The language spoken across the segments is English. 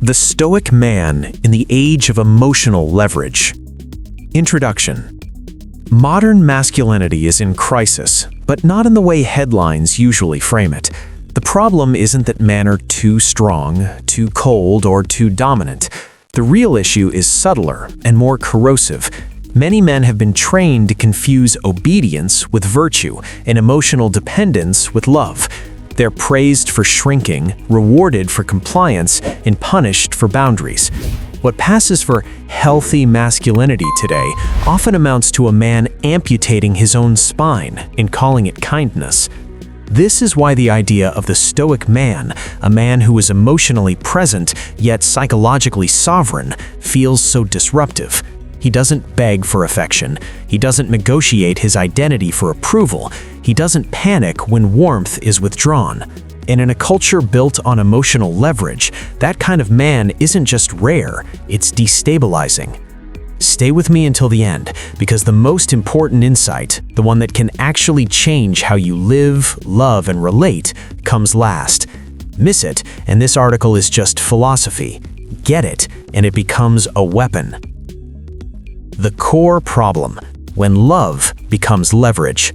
The Stoic Man in the Age of Emotional Leverage. Introduction. Modern masculinity is in crisis, but not in the way headlines usually frame it. The problem isn't that men are too strong, too cold, or too dominant. The real issue is subtler and more corrosive. Many men have been trained to confuse obedience with virtue and emotional dependence with love. They're praised for shrinking, rewarded for compliance, and punished for boundaries. What passes for healthy masculinity today often amounts to a man amputating his own spine and calling it kindness. This is why the idea of the Stoic man, a man who is emotionally present yet psychologically sovereign, feels so disruptive. He doesn't beg for affection. He doesn't negotiate his identity for approval. He doesn't panic when warmth is withdrawn. And in a culture built on emotional leverage, that kind of man isn't just rare, it's destabilizing. Stay with me until the end, because the most important insight, the one that can actually change how you live, love, and relate, comes last. Miss it, and this article is just philosophy. Get it, and it becomes a weapon. The core problem, when love becomes leverage.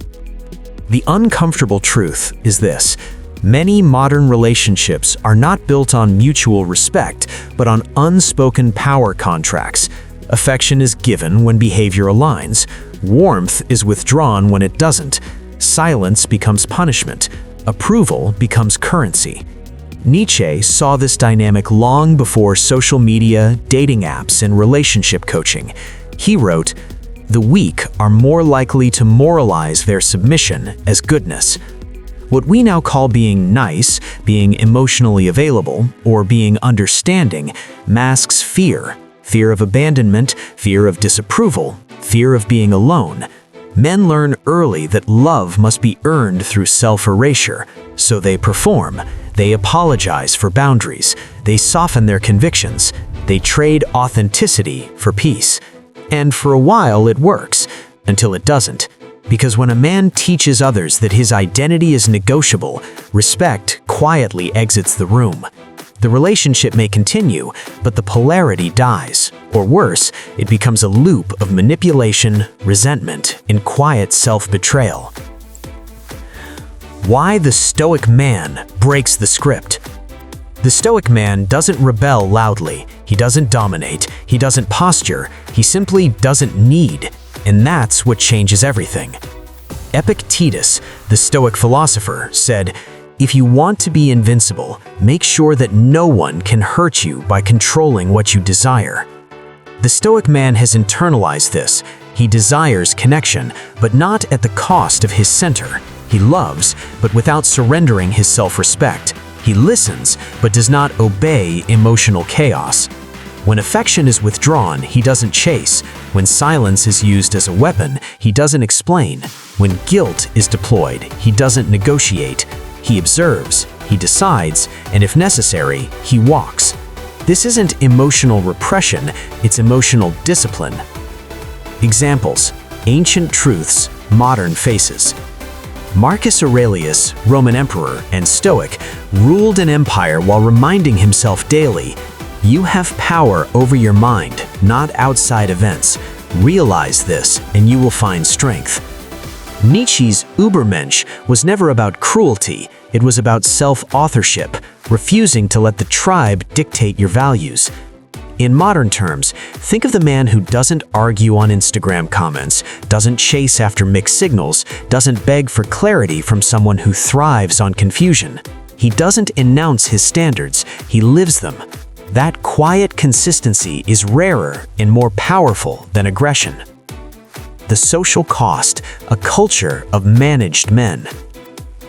The uncomfortable truth is this: many modern relationships are not built on mutual respect, but on unspoken power contracts. Affection is given when behavior aligns. Warmth is withdrawn when it doesn't. Silence becomes punishment. Approval becomes currency. Nietzsche saw this dynamic long before social media, dating apps, and relationship coaching. He wrote, "The weak are more likely to moralize their submission as goodness." What we now call being nice, being emotionally available, or being understanding masks fear. Fear of abandonment, fear of disapproval, fear of being alone. Men learn early that love must be earned through self-erasure, so they perform. They apologize for boundaries. They soften their convictions. They trade authenticity for peace. And for a while it works, until it doesn't. Because when a man teaches others that his identity is negotiable, respect quietly exits the room. The relationship may continue, but the polarity dies. Or worse, it becomes a loop of manipulation, resentment, and quiet self-betrayal. Why the Stoic man breaks the script. The Stoic man doesn't rebel loudly. He doesn't dominate. He doesn't posture. He simply doesn't need. And that's what changes everything. Epictetus, the Stoic philosopher, said, "If you want to be invincible, make sure that no one can hurt you by controlling what you desire." The Stoic man has internalized this. He desires connection, but not at the cost of his center. He loves, but without surrendering his self-respect. He listens, but does not obey emotional chaos. When affection is withdrawn, he doesn't chase. When silence is used as a weapon, he doesn't explain. When guilt is deployed, he doesn't negotiate. He observes, he decides, and if necessary, he walks. This isn't emotional repression, it's emotional discipline. Examples: ancient truths, modern faces. Marcus Aurelius, Roman emperor and Stoic, ruled an empire while reminding himself daily, "You have power over your mind, not outside events. Realize this, and you will find strength." Nietzsche's Übermensch was never about cruelty, it was about self-authorship, refusing to let the tribe dictate your values. In modern terms, think of the man who doesn't argue on Instagram comments, doesn't chase after mixed signals, doesn't beg for clarity from someone who thrives on confusion. He doesn't announce his standards, he lives them. That quiet consistency is rarer and more powerful than aggression. The social cost, a culture of managed men.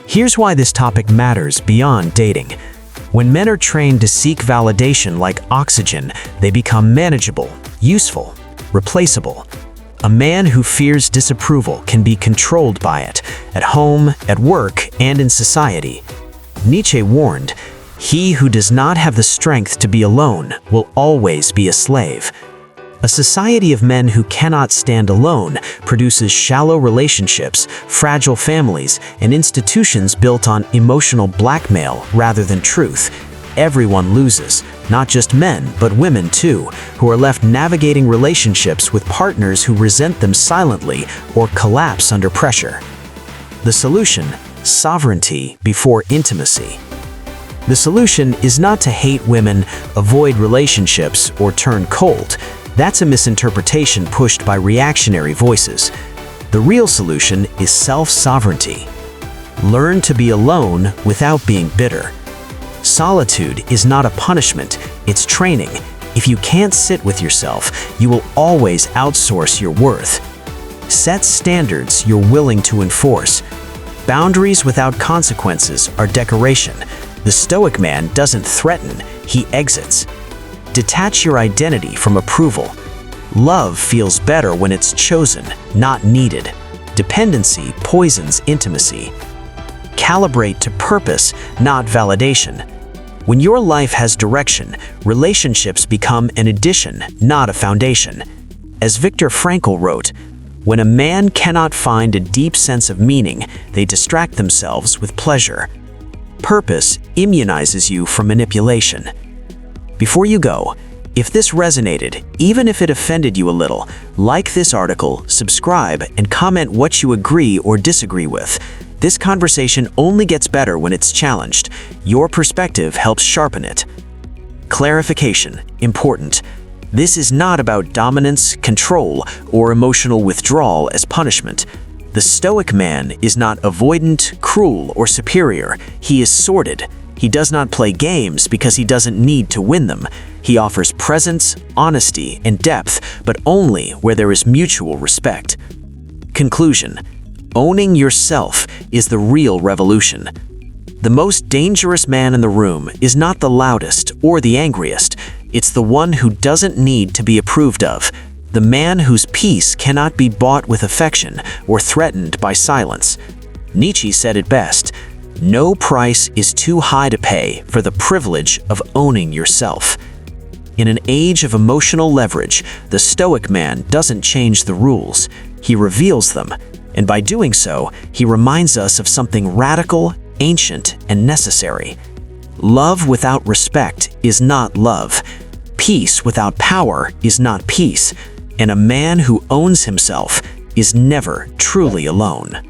Here's why this topic matters beyond dating. When men are trained to seek validation like oxygen, they become manageable, useful, replaceable. A man who fears disapproval can be controlled by it, at home, at work, and in society. Nietzsche warned, "He who does not have the strength to be alone will always be a slave." A society of men who cannot stand alone produces shallow relationships, fragile families, and institutions built on emotional blackmail rather than truth. everyone loses, not just men, but women too, who are left navigating relationships with partners who resent them silently or collapse under pressure. The solution: sovereignty before intimacy. The solution is not to hate women, avoid relationships, or turn cold. That's a misinterpretation pushed by reactionary voices. The real solution is self-sovereignty. Learn to be alone without being bitter. Solitude is not a punishment, it's training. If you can't sit with yourself, you will always outsource your worth. Set standards you're willing to enforce. Boundaries without consequences are decoration. The Stoic man doesn't threaten, he exits. Detach your identity from approval. Love feels better when it's chosen, not needed. Dependency poisons intimacy. Calibrate to purpose, not validation. When your life has direction, relationships become an addition, not a foundation. As Viktor Frankl wrote, "When a man cannot find a deep sense of meaning, they distract themselves with pleasure." Purpose immunizes you from manipulation. Before you go, if this resonated, even if it offended you a little, like this article, subscribe, and comment what you agree or disagree with. This conversation only gets better when it's challenged. Your perspective helps sharpen it. Clarification: important. This is not about dominance, control, or emotional withdrawal as punishment. The Stoic man is not avoidant, cruel, or superior. He is sorted. He does not play games because he doesn't need to win them. He offers presence, honesty, and depth, but only where there is mutual respect. Conclusion: owning yourself is the real revolution. The most dangerous man in the room is not the loudest or the angriest. It's the one who doesn't need to be approved of. The man whose peace cannot be bought with affection or threatened by silence. Nietzsche said it best: "No price is too high to pay for the privilege of owning yourself." In an age of emotional leverage, the Stoic man doesn't change the rules. He reveals them, and by doing so, he reminds us of something radical, ancient, and necessary. Love without respect is not love. Peace without power is not peace. And a man who owns himself is never truly alone.